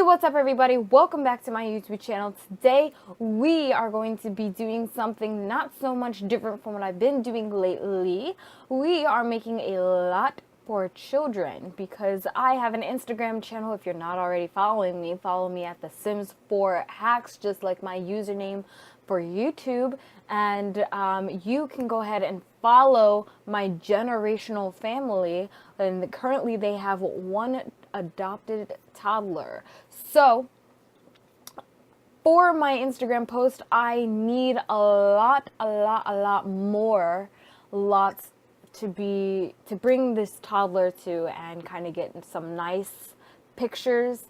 Hey, what's up everybody? Welcome back to my YouTube channel. Today we are going to be doing something not so much different from what I've been doing lately. We are making a lot for children because I have an Instagram channel. If you're not already following me, follow me at The Sims 4 Hacks, just like my username for YouTube. And you can go ahead and follow my generational family. And currently they have one adopted toddler. So for my Instagram post, I need a lot more lots to bring this toddler to and kind of get some nice pictures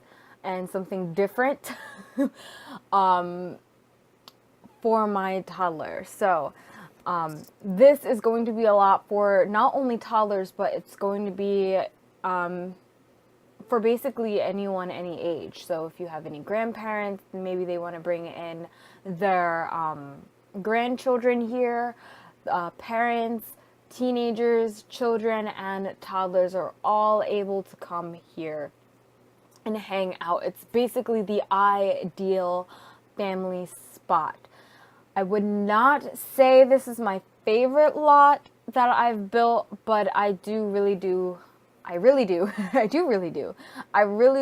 and something different for my toddler. So this is going to be a lot for not only toddlers, but it's going to be for basically anyone any age. So if you have any grandparents, maybe they want to bring in their grandchildren here, parents, teenagers, children, and toddlers are all able to come here and hang out. It's basically the ideal family spot. I would not say this is my favorite lot that I've built, but I really do. I really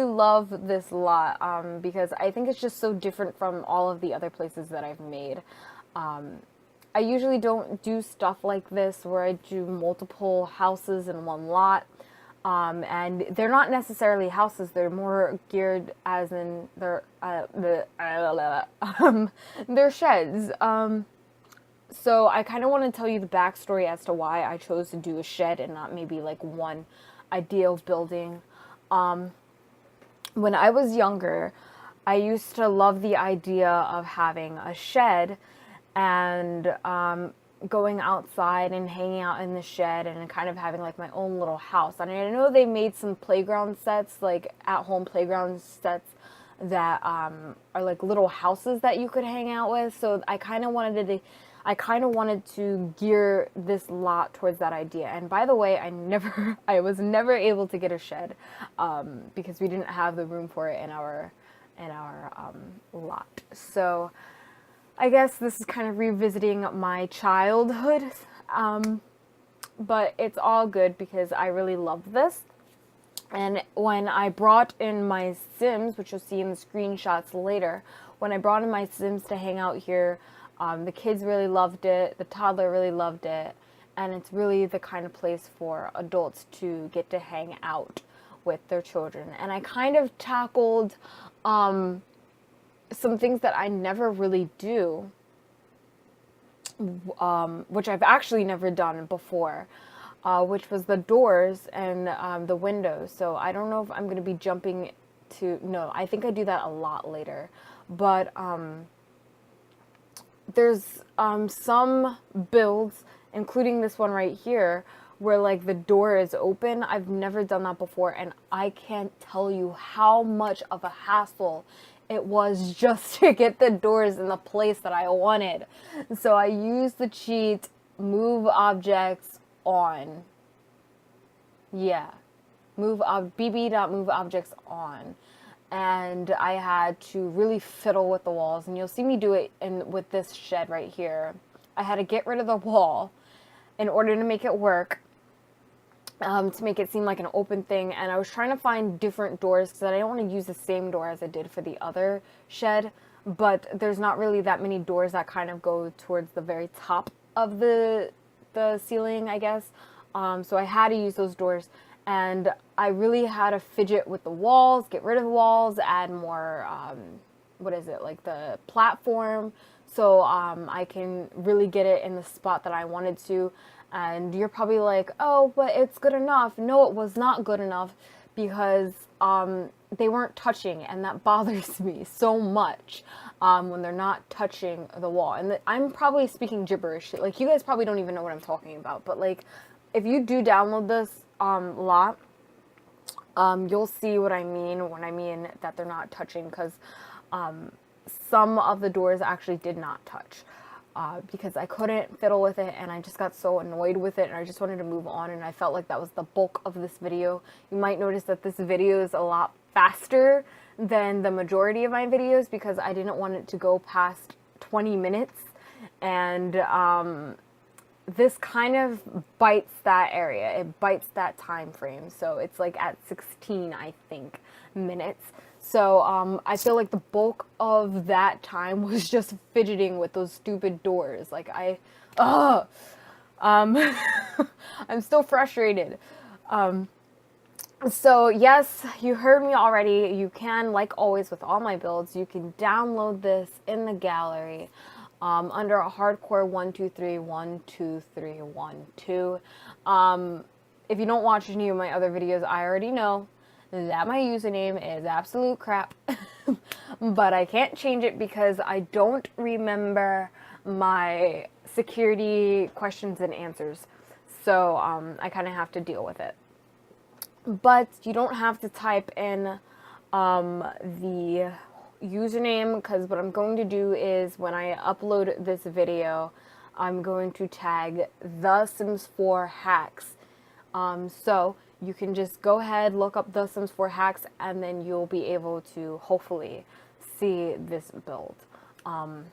love this lot because I think it's just so different from all of the other places that I've made. I usually don't do stuff like this where I do multiple houses in one lot. And they're not necessarily houses, they're more geared as in they're sheds. So I kind of want to tell you the backstory as to why I chose to do a shed and not maybe like one ideal building. When I was younger, I used to love the idea of having a shed and going outside and hanging out in the shed and kind of having like my own little house. And I know they made some playground sets, like at-home playground sets that are like little houses that you could hang out with. So I kind of wanted to gear this lot towards that idea. And by the way, I was never able to get a shed because we didn't have the room for it in our lot. So I guess this is kind of revisiting my childhood, but it's all good because I really love this. And when I brought in my Sims, which you'll see in the screenshots later, when I brought in my Sims to hang out here, the kids really loved it, the toddler really loved it, and it's really the kind of place for adults to get to hang out with their children. And I kind of tackled some things that I never really do, which I've actually never done before, which was the doors and the windows. So I don't know if I'm going to be jumping to, no, I think I do that a lot later. But there's some builds, including this one right here, where like the door is open. I've never done that before, and I can't tell you how much of a hassle it was just to get the doors in the place that I wanted. So I used the cheat move objects on. Yeah, bb.moveobjects on. And I had to really fiddle with the walls, and you'll see me do it with this shed right here. I had to get rid of the wall in order to make it work, to make it seem like an open thing. And I was trying to find different doors because I didn't want to use the same door as I did for the other shed, but there's not really that many doors that kind of go towards the very top of the ceiling, I guess. So I had to use those doors. And I really had to fidget with the walls, get rid of the walls, add more, like the platform, so I can really get it in the spot that I wanted to. And you're probably like, oh, but it's good enough. No, it was not good enough because they weren't touching, and that bothers me so much when they're not touching the wall. And I'm probably speaking gibberish. Like, you guys probably don't even know what I'm talking about, but like, if you do download this lot, you'll see what I mean when I mean that they're not touching, because some of the doors actually did not touch because I couldn't fiddle with it, and I just got so annoyed with it, and I just wanted to move on, and I felt like that was the bulk of this video. You might notice that this video is a lot faster than the majority of my videos because I didn't want it to go past 20 minutes. And this kind of bites that area. It bites that time frame. So it's like at 16, I think, minutes. So I feel like the bulk of that time was just fidgeting with those stupid doors. Like I'm still frustrated. So yes, you heard me already. You can, like always with all my builds, you can download this in the gallery under a hardcore 123 123 12. If you don't watch any of my other videos, I already know that my username is absolute crap, but I can't change it because I don't remember my security questions and answers. So I kind of have to deal with it. But you don't have to type in the username, because what I'm going to do is when I upload this video, I'm going to tag The Sims 4 hacks. So you can just go ahead, look up The Sims 4 hacks, and then you'll be able to hopefully see this build. And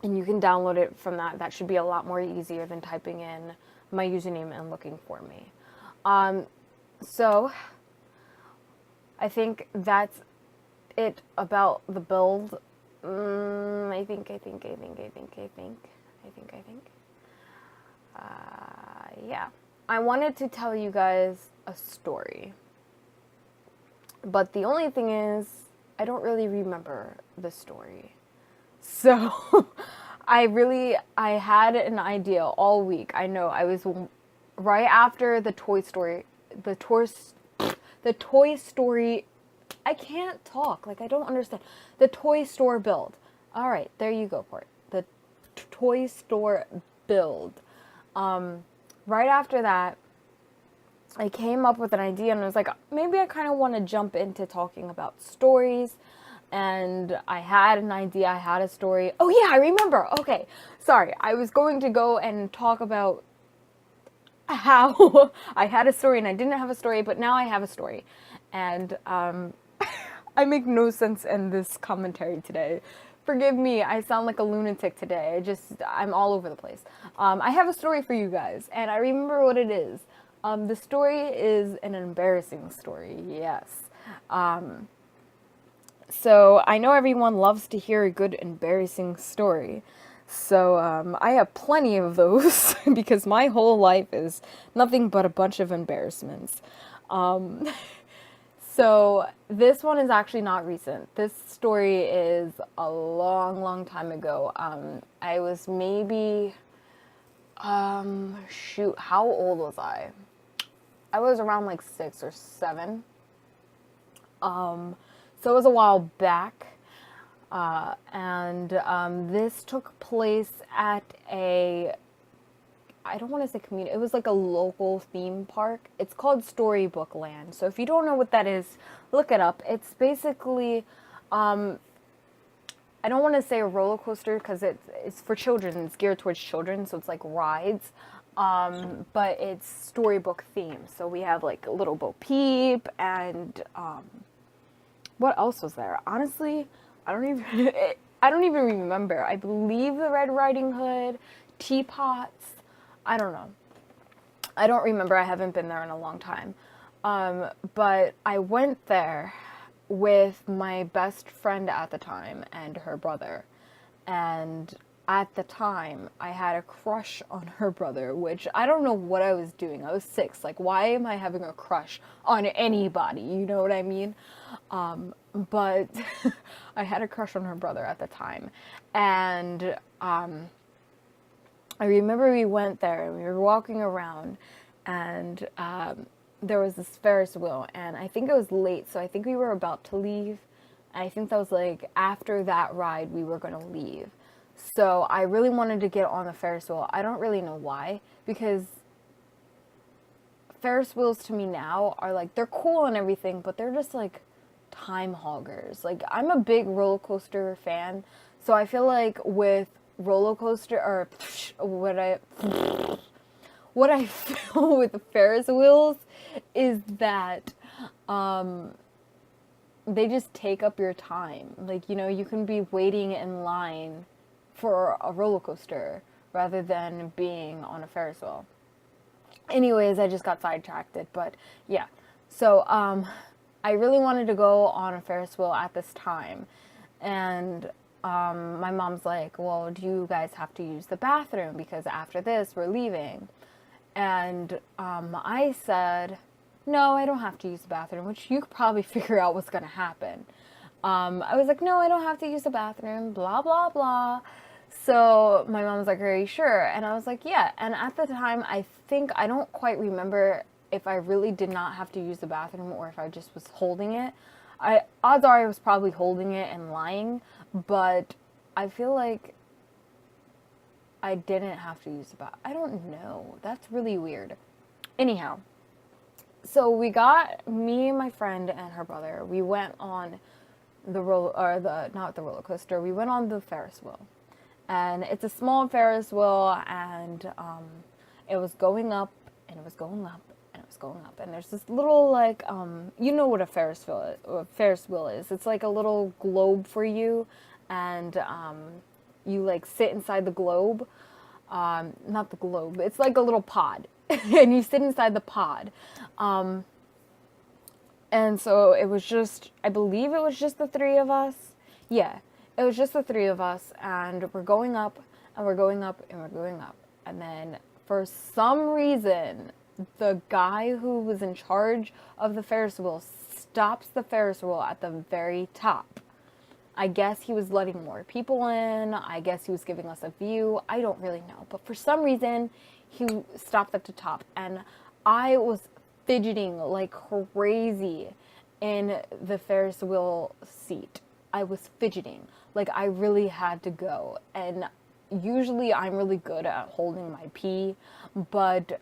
you can download it from that. That should be a lot more easier than typing in my username and looking for me. So I think that's it about the build. I think. Yeah. I wanted to tell you guys a story. But the only thing is, I don't really remember the story. So I had an idea all week. I know I was right after the Toy Story, I can't talk, like I don't understand. The Toy Store build. All right, there you go for it. The Toy Store build. Right after that, I came up with an idea and I was like, maybe I kind of want to jump into talking about stories. And I had an idea, I had a story. Oh yeah, I remember. Okay, sorry. I was going to go and talk about how I had a story and I didn't have a story, but now I have a story. And I make no sense in this commentary today. Forgive me, I sound like a lunatic today. I'm all over the place. I have a story for you guys, and I remember what it is. The story is an embarrassing story, yes. So I know everyone loves to hear a good embarrassing story. So I have plenty of those because my whole life is nothing but a bunch of embarrassments. So this one is actually not recent. This story is a long, long time ago. I was maybe, shoot, how old was I? I was around like 6 or 7. So it was a while back. And this took place at I don't want to say community, it was like a local theme park. It's called Storybook Land. So if you don't know what that is, look it up. It's basically, I don't want to say a roller coaster because it's for children. It's geared towards children, so it's like rides. But it's storybook themed. So we have like Little Bo Peep and what else was there? Honestly, I don't even remember. I believe the Red Riding Hood, teapots. I don't know. I don't remember. I haven't been there in a long time. But I went there with my best friend at the time and her brother. And at the time, I had a crush on her brother, which I don't know what I was doing. I was 6. Like, why am I having a crush on anybody? You know what I mean? But I had a crush on her brother at the time. And I remember we went there and we were walking around and there was this Ferris wheel and I think it was late, so I think we were about to leave. And I think that was like after that ride we were going to leave. So I really wanted to get on the Ferris wheel. I don't really know why, because Ferris wheels to me now are like, they're cool and everything, but they're just like time hoggers. Like, I'm a big roller coaster fan, so I feel like with roller coaster, or what I feel with the Ferris wheels is that they just take up your time. Like, you know, you can be waiting in line for a roller coaster rather than being on a Ferris wheel. Anyways, I just got sidetracked, but yeah. So, I really wanted to go on a Ferris wheel at this time. And my mom's like, well, do you guys have to use the bathroom? Because after this, we're leaving. And I said, no, I don't have to use the bathroom, which you could probably figure out what's going to happen. I was like, no, I don't have to use the bathroom, blah, blah, blah. So my mom was like, are you sure? And I was like, yeah. And at the time, I don't quite remember if I really did not have to use the bathroom or if I just was holding it. Odds are I was probably holding it and lying, but I feel like I didn't have to use the bathroom. I don't know. That's really weird. Anyhow, so me and my friend and her brother, we went on not the roller coaster, we went on the Ferris wheel. And it's a small Ferris wheel, and it was going up, and it was going up, and it was going up. And there's this little, like, you know what a Ferris wheel is. It's like a little globe for you, and you, like, sit inside the globe. Not the globe. It's like a little pod, and you sit inside the pod. And so it was just, I believe it was just the three of us. Yeah. It was just the three of us, and we're going up, and we're going up, and we're going up. And then, for some reason, the guy who was in charge of the Ferris wheel stops the Ferris wheel at the very top. I guess he was letting more people in. I guess he was giving us a view. I don't really know. But for some reason, he stopped at the top, and I was fidgeting like crazy in the Ferris wheel seat. I was fidgeting. Like, I really had to go. And usually I'm really good at holding my pee, but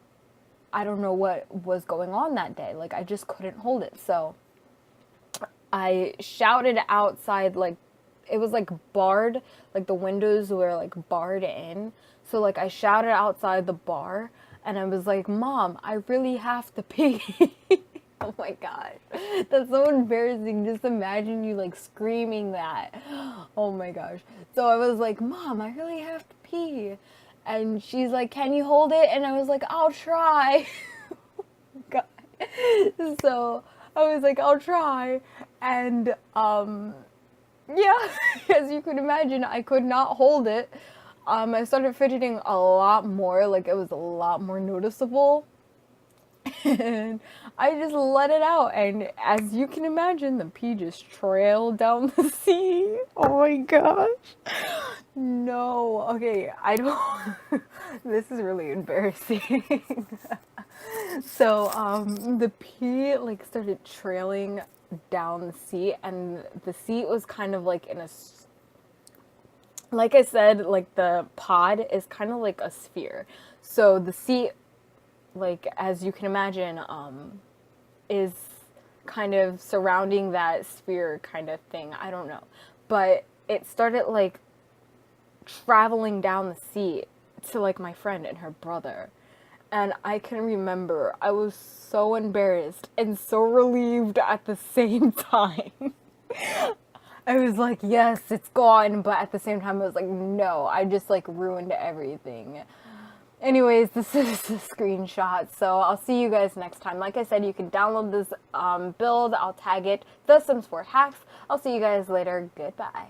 I don't know what was going on that day. Like, I just couldn't hold it. So I shouted outside, like, it was like barred, like the windows were like barred in. So like I shouted outside the bar, and I was like, Mom, I really have to pee. Oh my god, that's so embarrassing. Just imagine you like screaming that. Oh my gosh. So I was like, Mom, I really have to pee. And she's like, can you hold it? And I was like, I'll try. God. So I was like, I'll try. And yeah, as you could imagine, I could not hold it. I started fidgeting a lot more, like it was a lot more noticeable. And I just let it out, and as you can imagine, the pee just trailed down the sea. Oh my gosh. No, okay, I don't, this is really embarrassing. So, the pee, like, started trailing down the seat, and the seat was kind of like in a, like I said, like the pod is kind of like a sphere. So the seat, like, as you can imagine, is kind of surrounding that sphere kind of thing. I don't know. But it started, like, traveling down the seat to, like, my friend and her brother. And I can remember I was so embarrassed and so relieved at the same time. I was like, yes, it's gone. But at the same time, I was like, no, I just, like, ruined everything. Anyways, this is a screenshot, so I'll see you guys next time. Like I said, you can download this build. I'll tag it, The Sims 4 Hacks. I'll see you guys later. Goodbye.